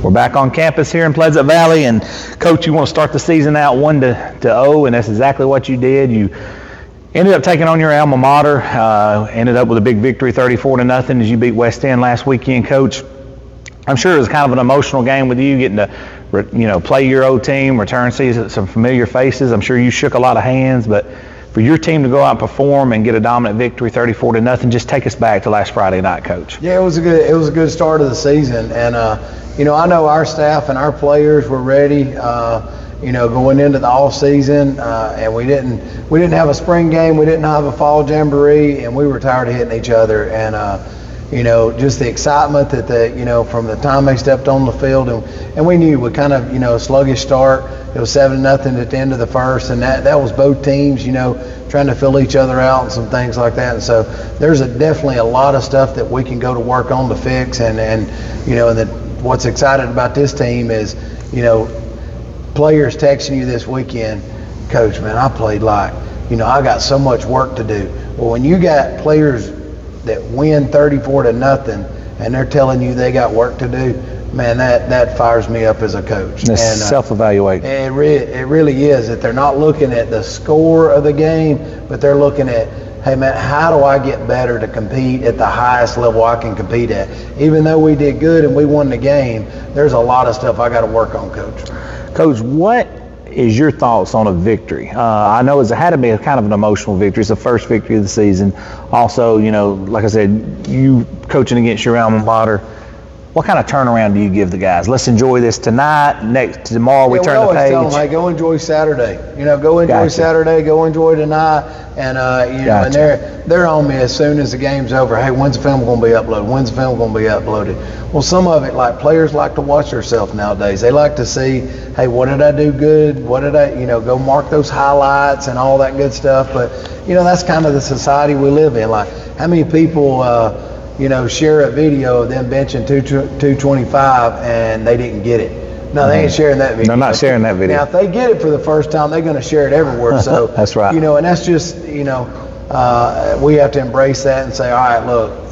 We're back on campus here in Pleasant Valley, and Coach, you want to start the season out 1-0, and that's exactly what you did. You ended up taking on your alma mater, ended up with a big victory, 34-0, as you beat West End last weekend. Coach, I'm sure it was kind of an emotional game with you getting to, play your old team, return see some familiar faces. I'm sure you shook a lot of hands, but for your team to go out and perform and get a dominant victory, 34-0, just take us back to last Friday night, Coach. Yeah, it was a good start of the season, and I know our staff and our players were ready, going into the off season, and we didn't have a spring game, we didn't have a fall jamboree, and we were tired of hitting each other, and just the excitement that from the time they stepped on the field, and we knew we kind of a sluggish start. It was 7-0 at the end of the first, and that was both teams trying to fill each other out and some things like that. And so there's definitely a lot of stuff that we can go to work on to fix, and that what's exciting about this team is players texting you this weekend, Coach, man, I played I got so much work to do. Well, when you got players that win 34-0 and they're telling you they got work to do, man, that fires me up as a coach. And self-evaluate. It really is, that they're not looking at the score of the game, but they're looking at, hey, man, how do I get better to compete at the highest level I can compete at? Even though we did good and we won the game, there's a lot of stuff I got to work on, Coach. Coach, what is your thoughts on a victory? I know it had to be a kind of an emotional victory. It's the first victory of the season. Also, like I said, you coaching against your alma mater. What kind of turnaround do you give the guys? Let's enjoy this tonight. Tomorrow we turn the page. Tell them, hey, go enjoy Saturday. Go enjoy Saturday. Go enjoy tonight. And and they're on me as soon as the game's over. Hey, when's the film going to be uploaded? When's the film going to be uploaded? Well, some of it, like players like to watch themselves nowadays. They like to see, hey, what did I do good? What did I, go mark those highlights and all that good stuff. But that's kind of the society we live in. Like, how many people share a video of them benching 225 and they didn't get it. No, they ain't sharing that video. They're not sharing that video. Now, if they get it for the first time, they're going to share it everywhere. So that's right. And that's just, we have to embrace that and say, all right, look,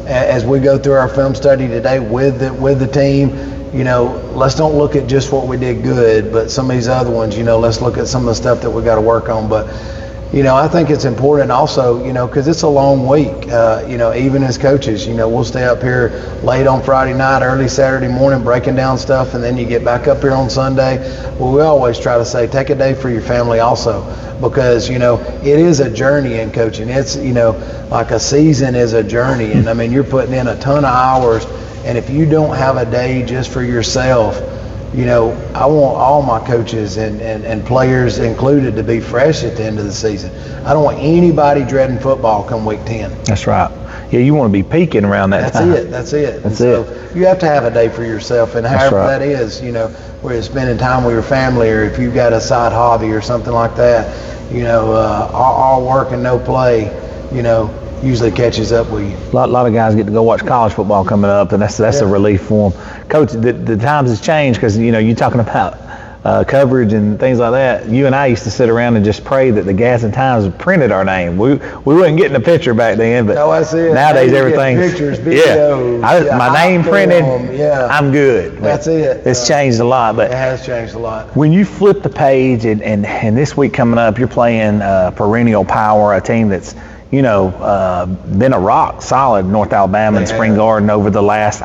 as we go through our film study today with the team, let's don't look at just what we did good, but some of these other ones, let's look at some of the stuff that we got to work on. But I think it's important also, because it's a long week, even as coaches, we'll stay up here late on Friday night, early Saturday morning, breaking down stuff, and then you get back up here on Sunday. Well, we always try to say, take a day for your family also, because, it is a journey in coaching. It's, like a season is a journey, and you're putting in a ton of hours, and if you don't have a day just for yourself, I want all my coaches and players included to be fresh at the end of the season. I don't want anybody dreading football come week 10. That's right. Yeah, you want to be peaking around that time. That's it. So you have to have a day for yourself, and however that is, where you're spending time with your family, or if you've got a side hobby or something like that, all work and no play, usually catches up with you. A lot of guys get to go watch college football coming up, and that's a relief for them. Coach, the times has changed because, you're talking about coverage and things like that. You and I used to sit around and just pray that the Gadsden Times printed our name. We wasn't getting a picture back then, but I see it. Nowadays everything's pictures, videos, my name printed. I'm good. That's it. It's changed a lot, but it has changed a lot. When you flip the page and this week coming up, you're playing Perennial Power, a team that's been a rock solid North Alabama and Spring Garden over the last,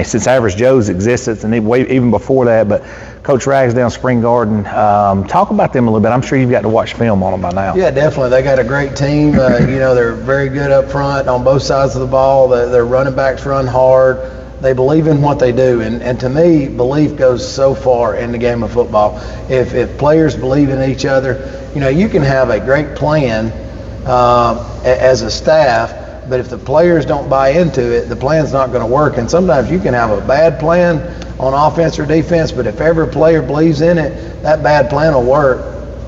since Average Joe's existence and even before that. But Coach Ragsdale, Spring Garden, talk about them a little bit. I'm sure you've got to watch film on them by now. Yeah, definitely. They got a great team. They're very good up front on both sides of the ball. Their running backs run hard. They believe in what they do, and to me, belief goes so far in the game of football. If players believe in each other, you can have a great plan as a staff, but if the players don't buy into it, the plan's not going to work. And sometimes you can have a bad plan on offense or defense, but if every player believes in it, that bad plan will work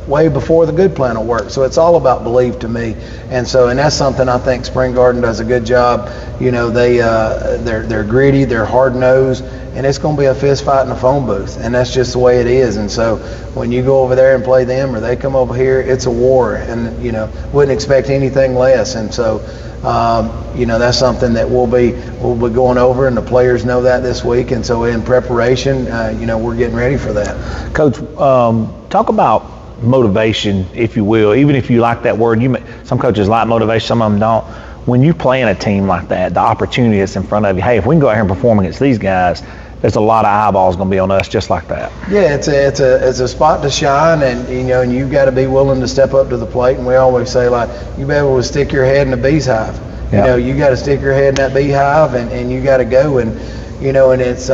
way before the good plan will work. So it's all about belief to me. And that's something I think Spring Garden does a good job. You know, they're gritty, they're hard-nosed, and it's going to be a fist fight in the phone booth, and that's just the way it is. And so when you go over there and play them, or they come over here, it's a war, and you know, wouldn't expect anything less. And so you know, that's something that we'll be going over, and the players know that this week. And so in preparation, you know, we're getting ready for that. Coach, talk about motivation, if you will, even if you like that word. Some coaches like motivation, some of them don't. When you play in a team like that, the opportunity that's in front of you, hey, if we can go out here and perform against these guys, there's a lot of eyeballs going to be on us just like that. Yeah, it's a spot to shine, and you know, and you've got to be willing to step up to the plate. And we always say, like, you be able to stick your head in a bee's hive. Yep. You know, you got to stick your head in that beehive, and you got to go. And you know, and it's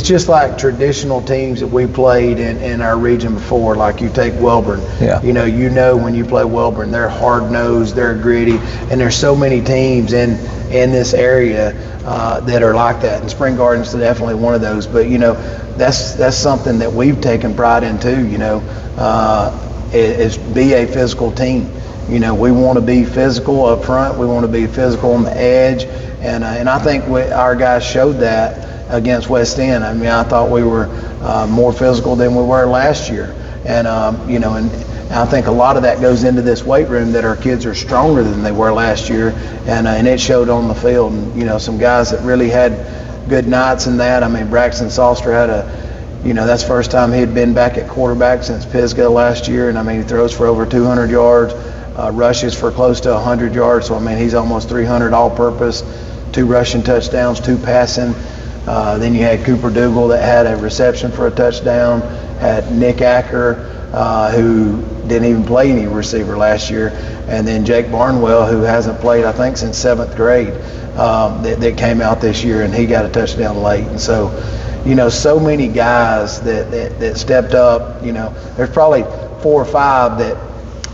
just like traditional teams that we played in our region before. Like you take Welborn. Yeah. You know when you play Welborn, they're hard-nosed, they're gritty, and there's so many teams in this area that are like that. And Spring Garden's definitely one of those. But you know, that's something that we've taken pride in too. You know, is be a physical team. You know, we want to be physical up front. We want to be physical on the edge, and I think our guys showed that against West End. I mean, I thought we were more physical than we were last year, and you know, and I think a lot of that goes into this weight room, that our kids are stronger than they were last year, and it showed on the field. And you know, some guys that really had good nights in that. I mean, Braxton Salster had you know, that's the first time he'd been back at quarterback since Pisgah last year, and I mean, he throws for over 200 yards. Rushes for close to 100 yards, so I mean, he's almost 300 all-purpose, 2 rushing touchdowns, 2 passing. Then you had Cooper Dougal that had a reception for a touchdown, had Nick Acker, who didn't even play any receiver last year, and then Jake Barnwell, who hasn't played, I think, since 7th grade, that came out this year, and he got a touchdown late. And so, you know, so many guys that stepped up. You know, there's probably 4 or 5 that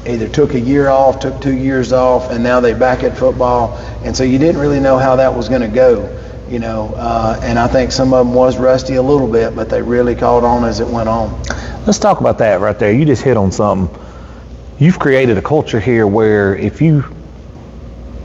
either took a year off, took 2 years off, and now they're back at football. And so you didn't really know how that was going to go, you know. And I think some of them was rusty a little bit, but they really caught on as it went on. Let's talk about that right there. You just hit on something. You've created a culture here where if you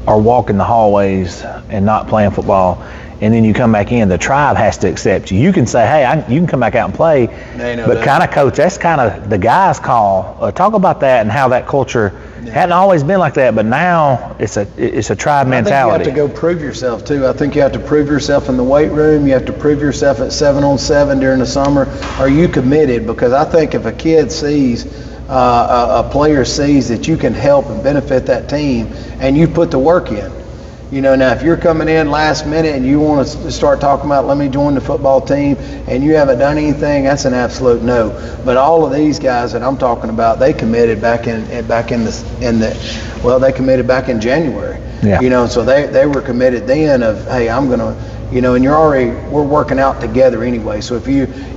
are walking the hallways and not playing football, and then you come back in, the tribe has to accept you. You can say, hey, you can come back out and play, but kind of, coach, that's kind of the guys' call. Talk about that and how that culture hadn't always been like that, but now it's a tribe mentality. I think you have to go prove yourself too. I think you have to prove yourself in the weight room. You have to prove yourself at 7-on-7 during the summer. Are you committed? Because I think if a kid sees, a player sees that you can help and benefit that team, and you put the work in. You know, now if you're coming in last minute and you want to start talking about, let me join the football team, and you haven't done anything, that's an absolute no. But all of these guys that I'm talking about, they committed they committed back in January. Yeah. You know, so they were committed then of, hey, I'm gonna, you know, and we're working out together anyway. So if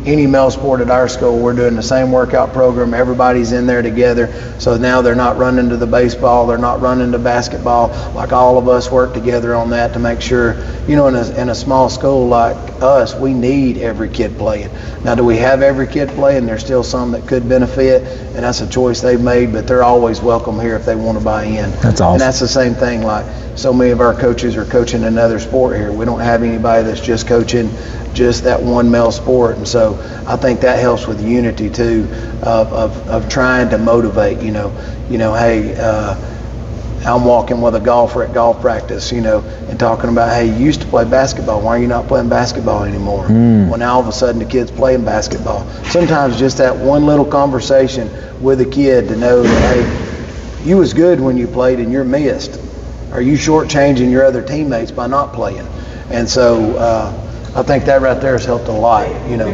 any male sport at our school, we're doing the same workout program. Everybody's in there together. So now they're not running to the baseball, they're not running to basketball. Like, all of us work together on that to make sure, you know, in a small school like us, we need every kid playing. Now, do we have every kid playing? There's still some that could benefit, and that's a choice they've made, but they're always welcome here if they want to buy in. That's awesome. And that's the same thing, like so many of our coaches are coaching another sport here. We don't have anybody that's just coaching just that one male sport. And so I think that helps with unity too, of trying to motivate, you know, hey, I'm walking with a golfer at golf practice, you know, and talking about, hey, you used to play basketball. Why are you not playing basketball anymore? Well, now all of a sudden the kid's playing basketball. Sometimes just that one little conversation with a kid to know that, hey, you was good when you played and you're missed. Are you shortchanging your other teammates by not playing? And so I think that right there has helped a lot, you know.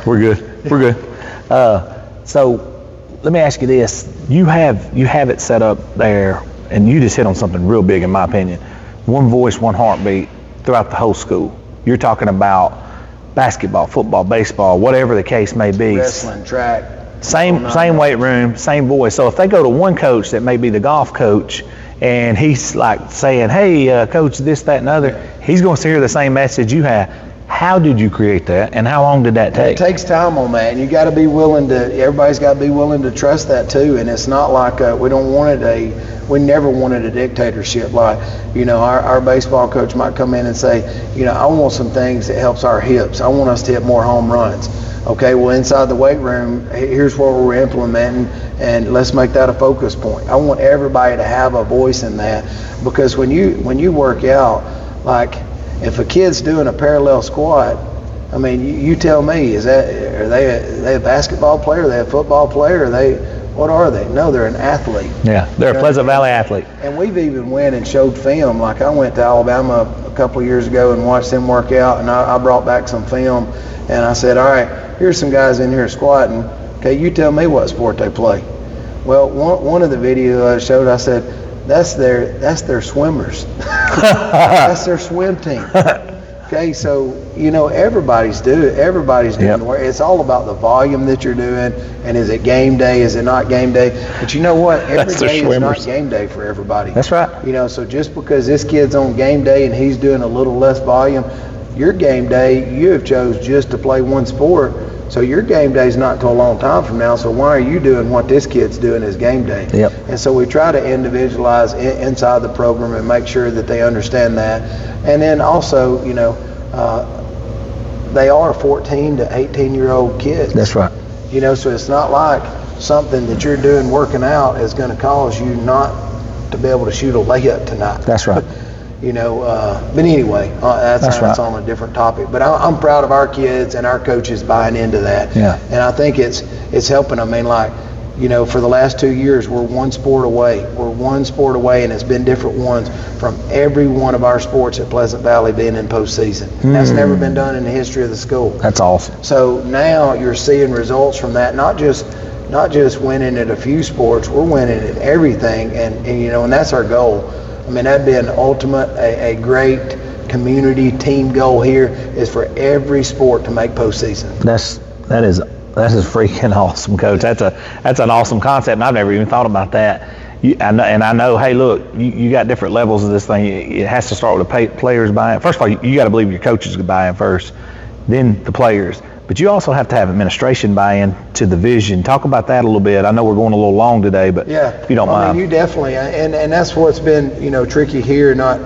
We're good. So let me ask you this. You have it set up there, and you just hit on something real big in my opinion. One voice, one heartbeat throughout the whole school. You're talking about basketball, football, baseball, whatever the case may be. Wrestling, track. Same weight room, same voice. So if they go to one coach that may be the golf coach, and he's like saying, hey, coach, this, that, and other, he's going to hear the same message you have. How did you create that, and how long did that take? It takes time on that, and you got to be willing to. Everybody's got to be willing to trust that too. And it's not like we never wanted a dictatorship. Like, our baseball coach might come in and say, I want some things that helps our hips. I want us to hit more home runs. Okay, well, inside the weight room, here's what we're implementing, and let's make that a focus point. I want everybody to have a voice in that, because when you work out, like, if a kid's doing a parallel squat, I mean, you tell me, are they a basketball player? Are they a football player? What are they? No, they're an athlete. Yeah, they're a Pleasant Valley athlete. And we've even went and showed film. Like, I went to Alabama a couple of years ago and watched them work out, and I brought back some film, and I said, all right, here's some guys in here squatting. Okay, you tell me what sport they play. Well, one of the videos I showed, I said, that's their swimmers. That's their swim team. Okay, so everybody's doing the work. It's all about the volume that you're doing, and is it game day? Is it not game day? But you know what? Every day is not game day for everybody. That's right. So just because this kid's on game day and he's doing a little less volume, your game day, you have chose just to play one sport. So your game day is not until a long time from now. So why are you doing what this kid's doing as game day? Yep. And so we try to individualize inside the program and make sure that they understand that. And then also, they are 14 to 18-year-old kids. That's right. So it's not like something that you're doing working out is going to cause you not to be able to shoot a layup tonight. That's right. But anyway, that's on a different topic. But I'm proud of our kids and our coaches buying into that. Yeah. And I think it's helping them. I mean, like, for the last 2 years, we're one sport away. And it's been different ones from every one of our sports at Pleasant Valley being in postseason. That's never been done in the history of the school. That's awesome. So now you're seeing results from that, not just winning at a few sports, we're winning at everything, and that's our goal. I mean, that'd be an ultimate, a great community team goal here, is for every sport to make postseason. That is freaking awesome, Coach. That's an awesome concept, and I've never even thought about that. I know, hey, look, you got different levels of this thing. It has to start with the players buying. First of all, you got to believe your coaches can buy in first, then the players. But you also have to have administration buy-in to the vision. Talk about that a little bit. I know we're going a little long today, but if you don't mind. I mean, you definitely, and that's what's been, tricky here, not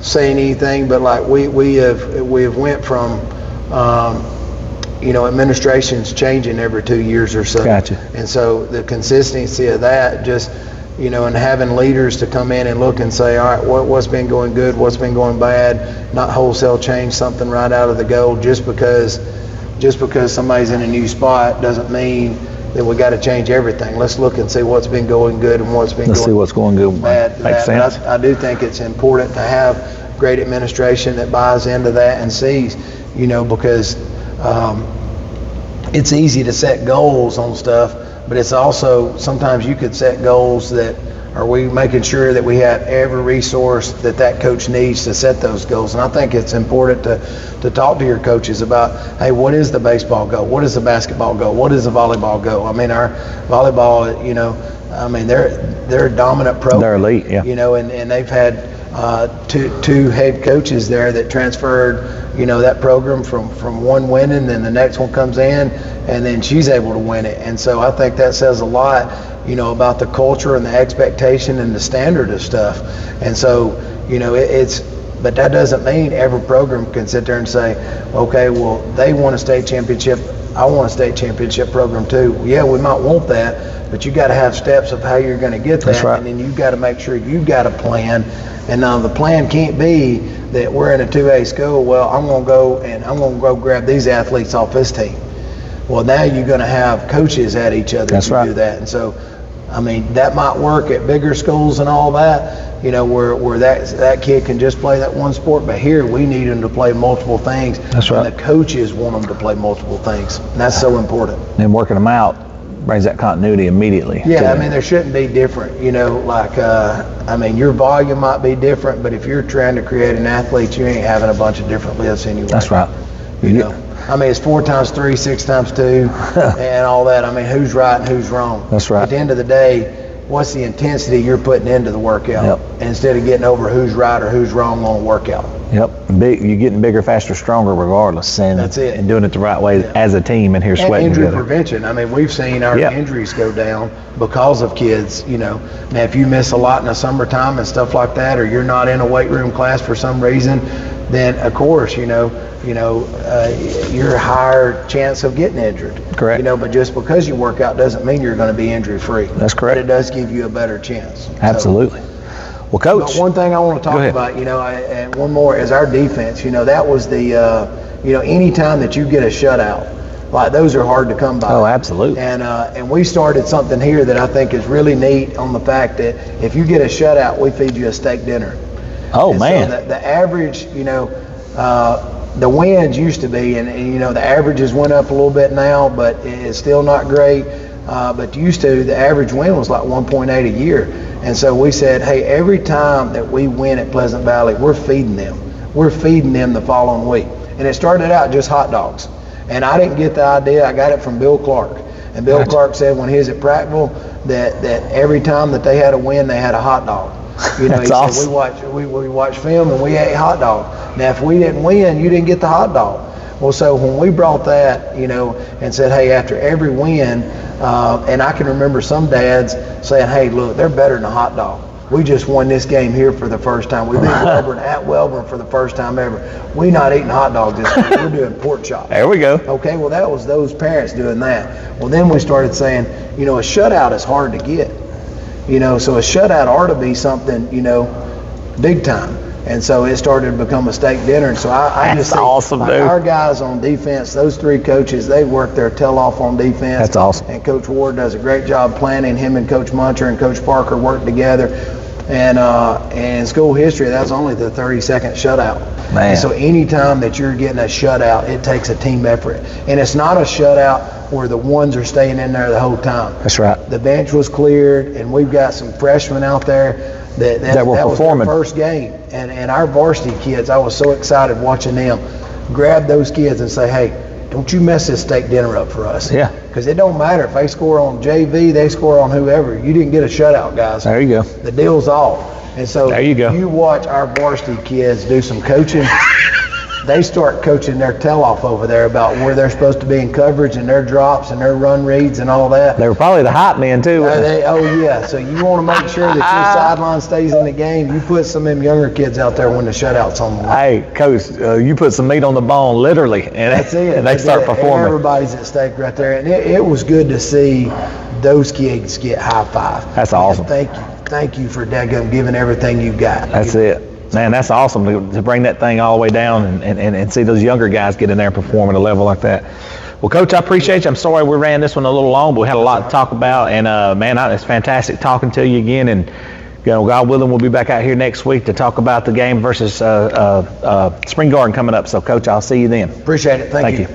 saying anything, but like we have went from, administration's changing every 2 years or so. Gotcha. And so the consistency of that, just, and having leaders to come in and look and say, all right, what's been going good, what's been going bad, not wholesale change something right out of the goal just because somebody's in a new spot doesn't mean that we got to change everything. Let's look and see what's been going good and what's been going bad. Makes sense. I do think it's important to have great administration that buys into that and sees, because it's easy to set goals on stuff, but it's also sometimes you could set goals that are we making sure that we have every resource that coach needs to set those goals. And I think it's important to talk to your coaches about, hey, what is the baseball goal? What is the basketball goal? What is the volleyball goal? I mean, our volleyball, they're a dominant program. They're elite, yeah. And they've had two head coaches there that transferred, that program from one winning, then the next one comes in, and then she's able to win it. And so I think that says a lot, about the culture and the expectation and the standard of stuff. And so, but that doesn't mean every program can sit there and say, okay, well, they want a state championship, I want a state championship program too. Yeah, we might want that, but you got to have steps of how you're going to get that. That's right. And then you've got to make sure you've got a plan. And now the plan can't be that we're in a 2A school, well, I'm going to go grab these athletes off this team. Well, now you're going to have coaches at each other to do that. And so, I mean, that might work at bigger schools and all that, where that kid can just play that one sport. But here, we need them to play multiple things. That's right. And the coaches want them to play multiple things. And that's so important. And working them out brings that continuity immediately. Yeah, I mean, there shouldn't be different, your volume might be different, but if you're trying to create an athlete, you ain't having a bunch of different lifts anyway. That's right. I mean, it's 4 times 3, 6 times 2, and all that. I mean, who's right and who's wrong? That's right. At the end of the day, what's the intensity you're putting into the workout? Instead of getting over who's right or who's wrong on a workout. Yep. You're getting bigger, faster, stronger regardless. And That's it. And doing it the right way as a team and here And sweating injury together. prevention. I mean, we've seen our Yeah. injuries go down because of kids, you know. Now, if you miss a lot in the summertime and stuff like that, or you're not in a weight room class for some reason, then of course, you're a higher chance of getting injured. Correct. But just because you work out doesn't mean you're going to be injury free. That's correct. But it does give you a better chance. So, Absolutely. Well, Coach. but one thing I want to Go talk ahead. about, and one more is our defense. That was the, any time that you get a shutout, like those are hard to come by. Oh, absolutely. And we started something here that I think is really neat on the fact that if you get a shutout, we feed you a steak dinner. Oh, And man. So the average, the wins used to be, and the averages went up a little bit now, but it's still not great. But used to, the average win was like 1.8 a year. And so we said, hey, every time that we win at Pleasant Valley, we're feeding them. We're feeding them the following week. And it started out just hot dogs. And I didn't get the idea. I got it from Bill Clark. And Bill Clark said when he was at Prattville that every time that they had a win, they had a hot dog. That's he awesome. said we watched film and we ate hot dog. Now, if we didn't win, you didn't get the hot dog. Well, so when we brought that, and said, hey, after every win, and I can remember some dads saying, hey, look, they're better than a hot dog. We just won this game here for the first time. We beat Welborn at Welborn for the first time ever. We're not eating hot dogs this week. We're doing pork chops. There we go. Okay, well, that was those parents doing that. Well, then we started saying, a shutout is hard to get. So a shutout ought to be something, big time. And so it started to become a steak dinner. And so I just That's think awesome, like dude. our guys on defense, those three coaches, they work their tail off on defense. That's awesome. And Coach Ward does a great job planning. Him and Coach Muncher and Coach Parker work together. And in school history, that's only the 32nd shutout. Man. And so anytime that you're getting a shutout, it takes a team effort. And it's not a shutout where the ones are staying in there the whole time. That's right. The bench was cleared, and we've got some freshmen out there that were was performing. their first game. And our varsity kids, I was so excited watching them grab those kids and say, hey, don't you mess this steak dinner up for us. Yeah. Because it don't matter. If they score on JV, they score on whoever. You didn't get a shutout, guys. There you go. The deal's off. And so There you go. you watch our varsity kids do some coaching. They start coaching their tail off over there about where they're supposed to be in coverage and their drops and their run reads and all that. They were probably the hype men, too. weren't they? Oh yeah, so you want to make sure that your sideline stays in the game. You put some of them younger kids out there when the shutout's on the line. Hey, Coach, you put some meat on the bone, literally, and That's it. and they start That's it. performing. Everybody's at stake right there, and it was good to see those kids get high five. That's awesome. Thank you for daggum giving everything you got. That's it. Man, that's awesome to bring that thing all the way down and see those younger guys get in there and perform at a level like that. Well, Coach, I appreciate you. I'm sorry we ran this one a little long, but we had a lot to talk about. And, man, it's fantastic talking to you again. And, God willing, we'll be back out here next week to talk about the game versus Spring Garden coming up. So, Coach, I'll see you then. Appreciate it. Thank you.